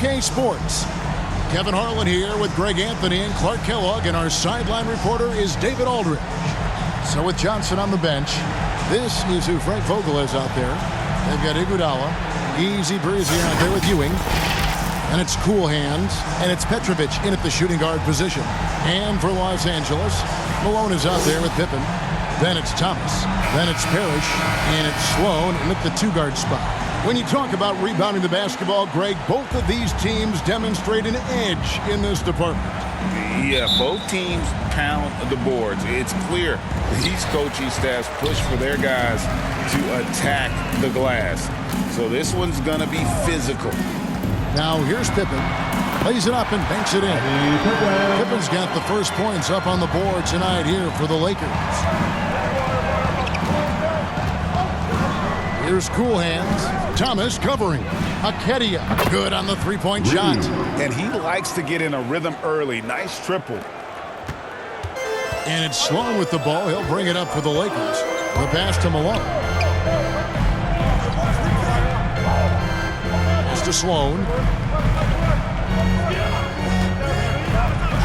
2K Sports. Kevin Harlan here with Greg Anthony and Clark Kellogg, and our sideline reporter is David Aldridge. So with Johnson on the bench, this is who Frank Vogel is out there. They've got Iguodala, easy breezy out there with Ewing. And it's Cool Hands, and it's Petrovic in at the shooting guard position. And for Los Angeles, Malone is out there with Pippen. Then it's Thomas. Then it's Parrish. And it's Sloan in at the two-guard spot. When you talk about rebounding the basketball, Greg, both of these teams demonstrate an edge in this department. Yeah, both teams pound the boards. It's clear these coaching staffs push for their guys to attack the glass. So this one's going to be physical. Now here's Pippen. Plays it up and banks it in. Pippen's got the first points up on the board tonight here for the Lakers. Here's Cool Hands. Thomas covering. Akedia good on the three-point shot. And he likes to get in a rhythm early. Nice triple. And it's Sloan with the ball. He'll bring it up for the Lakers. The pass to Malone. It's to Sloan.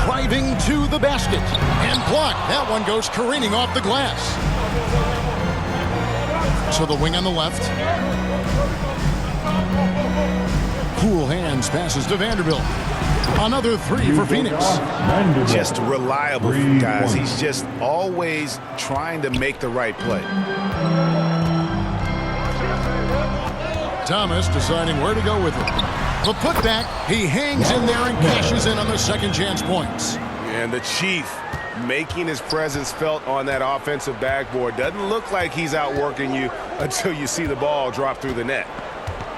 Driving to the basket. And blocked. That one goes careening off the glass. So the wing on the left. Cool Hands passes to Vanderbilt. Another three for Phoenix. Just reliable, guys. He's just always trying to make the right play. Thomas deciding where to go with it. The putback, he hangs in there and cashes in on the second chance points. And the Chief making his presence felt on that offensive backboard. Doesn't look like he's outworking you until you see the ball drop through the net.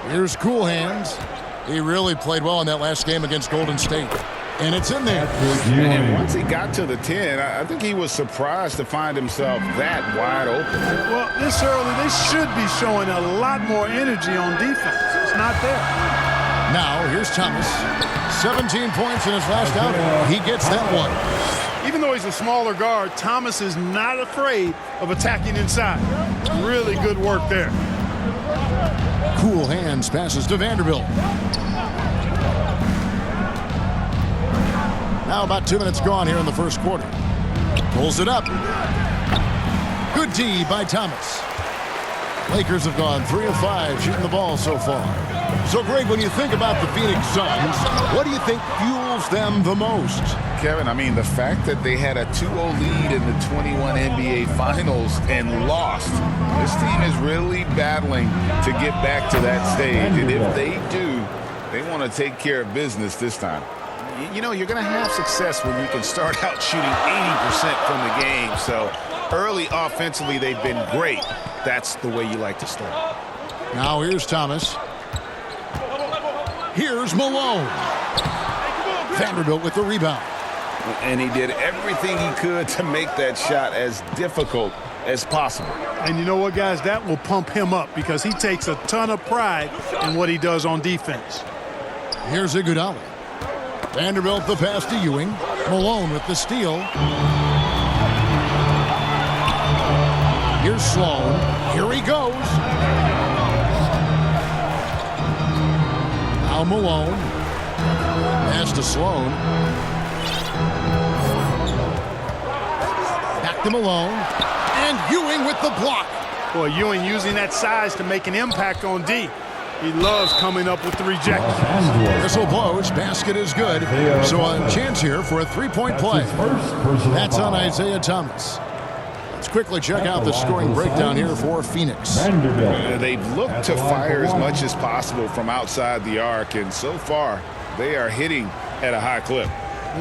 Here's Cool Hands. He really played well in that last game against Golden State. And it's in there. And once he got to the 10, I think he was surprised to find himself that wide open. Well, this early, they should be showing a lot more energy on defense. It's not there. Now, here's Thomas. 17 points in his last outing. He gets that one. Even though he's a smaller guard, Thomas is not afraid of attacking inside. Really good work there. Cool Hands passes to Vanderbilt. Now about 2 minutes gone here in the first quarter. Pulls it up. Good D by Thomas. Lakers have gone 3 of 5 shooting the ball so far. So, Greg, when you think about the Phoenix Suns, what do you think fuels them the most? Kevin, I mean, the fact that they had a 2-0 lead in the 21 NBA Finals and lost. This team is really battling to get back to that stage. And if they do, they want to take care of business this time. You know, you're going to have success when you can start out shooting 80% from the game. So early offensively, they've been great. That's the way you like to start. Now here's Thomas. Here's Malone. Vanderbilt with the rebound. And he did everything he could to make that shot as difficult as possible. And you know what, guys? That will pump him up because he takes a ton of pride in what he does on defense. Here's Iguodala. Vanderbilt the pass to Ewing. Malone with the steal. Here's Sloan. Here he goes. Now Malone. Pass to Sloan. Back to Malone. And Ewing with the block. Boy, Ewing using that size to make an impact on D. He loves coming up with the rejection. Whistle blows. Basket is good. So a chance here for a three-point play. That's on Isaiah Thomas. Let's quickly check out the scoring breakdown here for Phoenix. They've looked to fire as much as possible from outside the arc, and so far they are hitting at a high clip.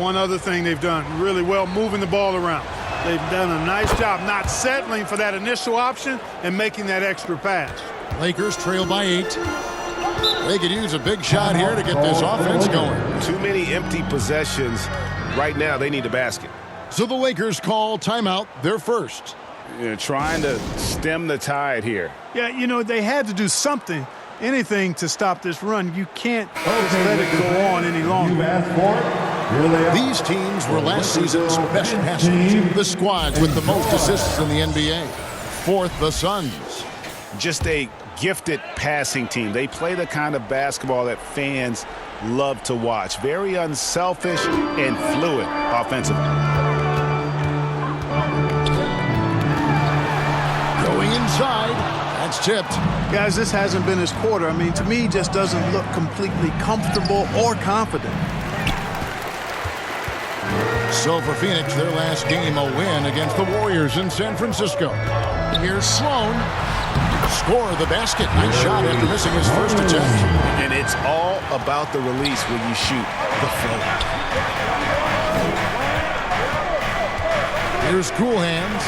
One other thing they've done really well, moving the ball around. They've done a nice job not settling for that initial option and making that extra pass. Lakers trail by 8. They could use a big shot here to get this offense going. Too many empty possessions. Right now, they need a basket. So the Lakers call timeout, their first. Trying to stem the tide here. Yeah, you know, they had to do something, anything to stop this run. You can't just let it go on any longer. These teams were last season's best passers. The squads with the most assists in the NBA. Fourth, the Suns. Just a gifted passing team. They play the kind of basketball that fans love to watch. Very unselfish and fluid offensively. Going inside. That's tipped. Guys, this hasn't been his quarter. I mean, to me, he just doesn't look completely comfortable or confident. So for Phoenix, their last game a win against the Warriors in San Francisco. Here's Sloan. Score the basket. Nice shot after missing his first attempt. And it's all about the release when you shoot the float. Here's Cool Hands.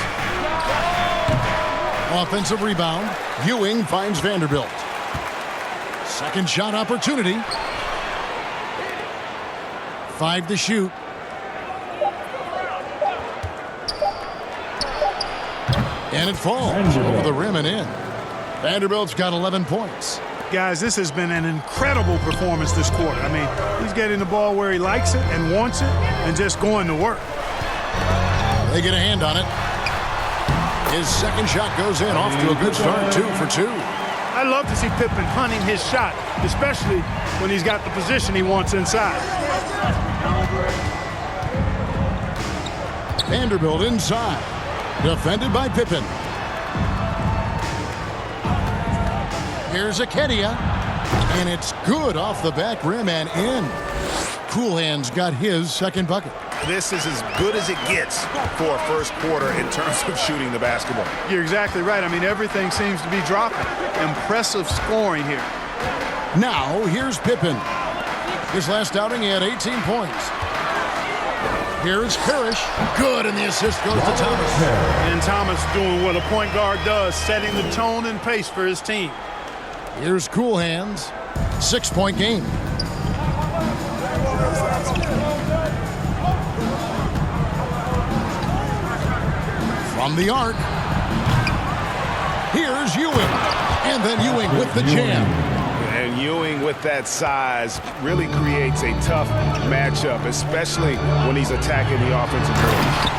Offensive rebound. Ewing finds Vanderbilt. Second shot opportunity. 5 to shoot. And it falls over the rim and in. Vanderbilt's got 11 points. Guys, this has been an incredible performance this quarter. I mean, he's getting the ball where he likes it and wants it and just going to work. They get a hand on it. His second shot goes in, off to a good start, 2 for 2. I love to see Pippen hunting his shot, especially when he's got the position he wants inside. Vanderbilt inside. Defended by Pippen. Here's Akedia. And it's good off the back rim and in. Cool Hands got his second bucket. This is as good as it gets for a first quarter in terms of shooting the basketball. You're exactly right. I mean, everything seems to be dropping. Impressive scoring here. Now, here's Pippen. His last outing, he had 18 points. Here's Parrish. Good, and the assist goes to Thomas. And Thomas doing what a point guard does, setting the tone and pace for his team. Here's Cool Hands. 6-point game. From the arc. Here's Ewing. And then Ewing with the jam. And Ewing with that size really creates a tough matchup, especially when he's attacking the offensive board.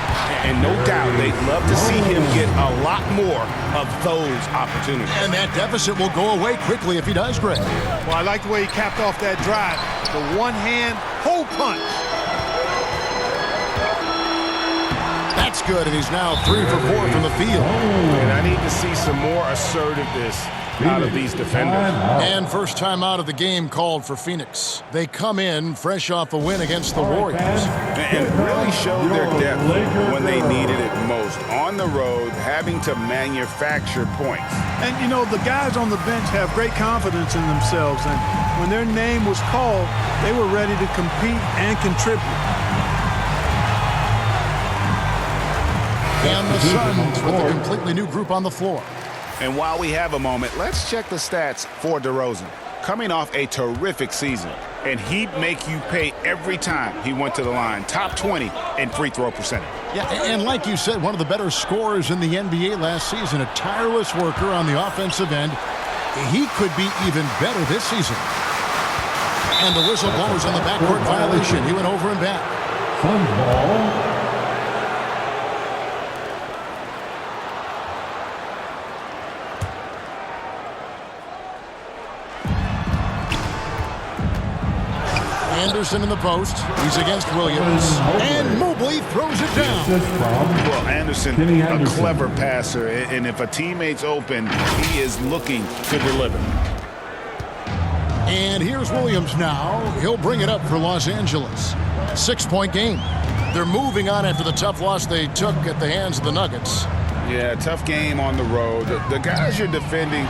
And no doubt they'd love to see him get a lot more of those opportunities. And that deficit will go away quickly if he does, Greg. Well, I like the way he capped off that drive. The one-hand hole punch. That's good, and he's now 3 for 4 from the field. And I need to see some more assertiveness out of these defenders. And first time out of the game called for Phoenix. They come in fresh off a win against the Warriors. And really showed their depth when they needed it most. On the road, having to manufacture points. And, you know, the guys on the bench have great confidence in themselves. And when their name was called, they were ready to compete and contribute. And the Suns with a completely new group on the floor. And while we have a moment, let's check the stats for DeRozan. Coming off a terrific season, and he'd make you pay every time he went to the line. Top 20 in free throw percentage. Yeah, and like you said, one of the better scorers in the NBA last season, a tireless worker on the offensive end. He could be even better this season. And the whistle blows on the backcourt violation. He went over and back. Suns ball. Anderson in the post. He's against Williams. And Mobley throws it down. Well, Anderson, a clever passer. And if a teammate's open, he is looking to deliver. And here's Williams now. He'll bring it up for Los Angeles. 6-point game. They're moving on after the tough loss they took at the hands of the Nuggets. Yeah, tough game on the road. The guys you're defending,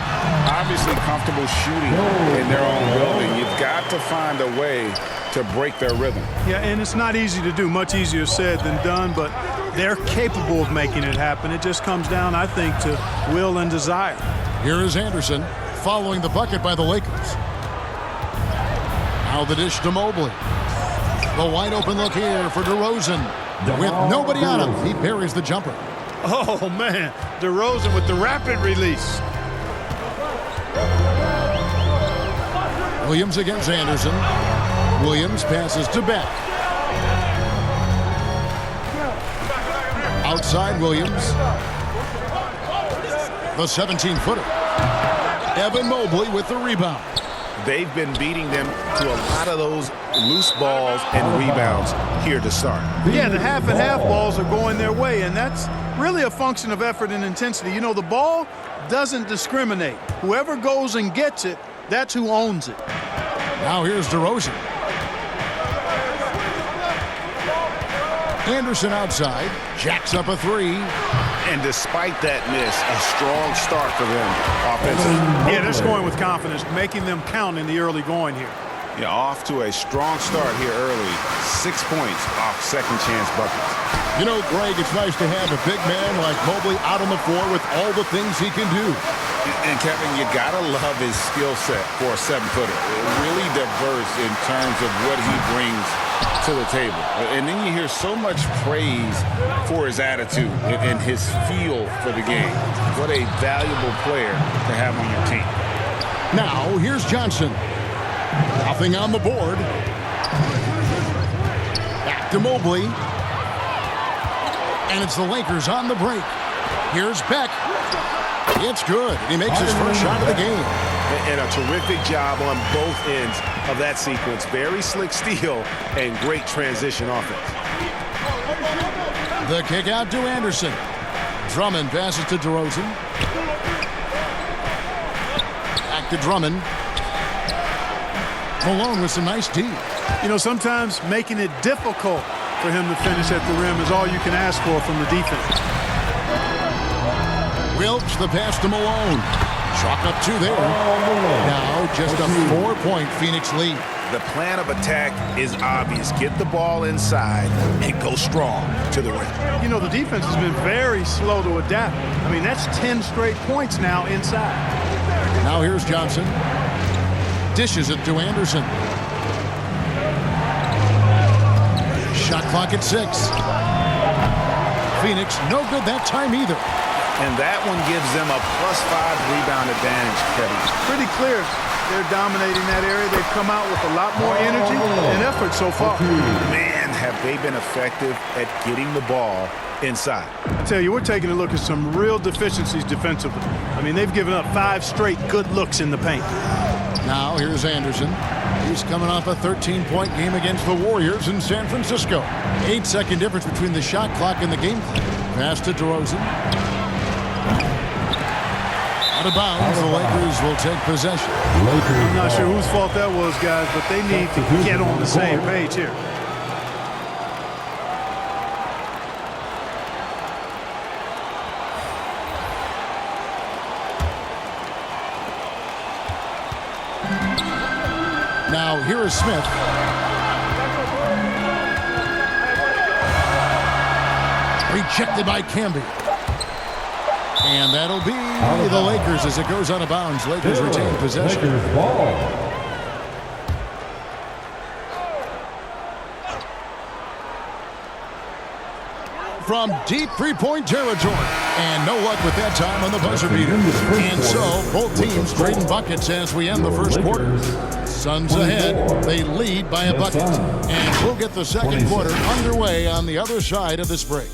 obviously comfortable shooting in their own building. You've got to find a way to break their rhythm. Yeah, and it's not easy to do. Much easier said than done, but they're capable of making it happen. It just comes down, I think, to will and desire. Here is Anderson following the bucket by the Lakers. Now the dish to Mobley. The wide open look here for DeRozan. With nobody on him, he buries the jumper. Oh, man. DeRozan with the rapid release. Williams against Anderson. Williams passes to Beck. Outside Williams. The 17-footer. Evan Mobley with the rebound. they've been beating them to a lot of those loose balls and rebounds here to start. Yeah, the half and half balls are going their way, and that's really a function of effort and intensity. You know, the ball doesn't discriminate. Whoever goes and gets it, that's who owns it. Now here's DeRozan. Anderson outside, jacks up a three. And despite that miss, a strong start for them offensively. Yeah, they're scoring with confidence, making them count in the early going here. Yeah, off to a strong start here early. 6 points off second chance buckets. You know, Greg, it's nice to have a big man like Mobley out on the floor with all the things he can do. And Kevin, you gotta love his skill set for a 7-footer. Really diverse in terms of what he brings to the table. And then you hear so much praise for his attitude and his feel for the game. What a valuable player to have on your team. Now, here's Johnson. Nothing on the board. Back to Mobley. And it's the Lakers on the break. Here's Beck. It's good. He makes his first shot of the game. And a terrific job on both ends of that sequence. Very slick steal and great transition offense. The kick out to Anderson. Drummond passes to DeRozan. Back to Drummond. Malone with some nice D. You know, sometimes making it difficult for him to finish at the rim is all you can ask for from the defense. Wilkes, the pass to Malone. Chalk up two there. Now just a 4-point Phoenix lead. The plan of attack is obvious. Get the ball inside and go strong to the rim. You know, the defense has been very slow to adapt. I mean, that's 10 straight points now inside. Now here's Johnson. Dishes it to Anderson. Shot clock at 6. Phoenix no good that time either. And that one gives them a +5 rebound advantage, Kevin. Pretty clear. They're dominating that area. They've come out with a lot more energy and effort so far. Man, have they been effective at getting the ball inside. I tell you, we're taking a look at some real deficiencies defensively. I mean, they've given up 5 straight good looks in the paint. Now here's Anderson. He's coming off a 13-point game against the Warriors in San Francisco. 8-second difference between the shot clock and the game clock. Pass to DeRozan. Out of bounds, the Lakers will take possession. I'm not sure whose fault that was, guys, but they need to get on the same page here. Now here is Smith. Rejected by Camby. And that'll be the Lakers as it goes out of bounds. Lakers retain possession. Lakers ball. From deep three-point territory. And no luck with that time on the buzzer beater. And so both teams trading buckets as we end the first quarter. Suns ahead. They lead by a bucket. And we'll get the second quarter underway on the other side of this break.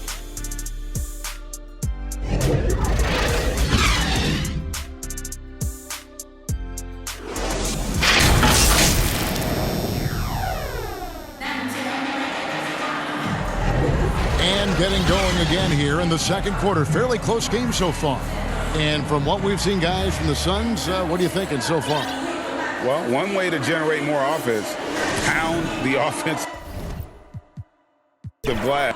And getting going again here in the second quarter. Fairly close game so far. And from what we've seen, guys, from the Suns, what are you thinking so far? Well, one way to generate more offense, pound the offensive glass.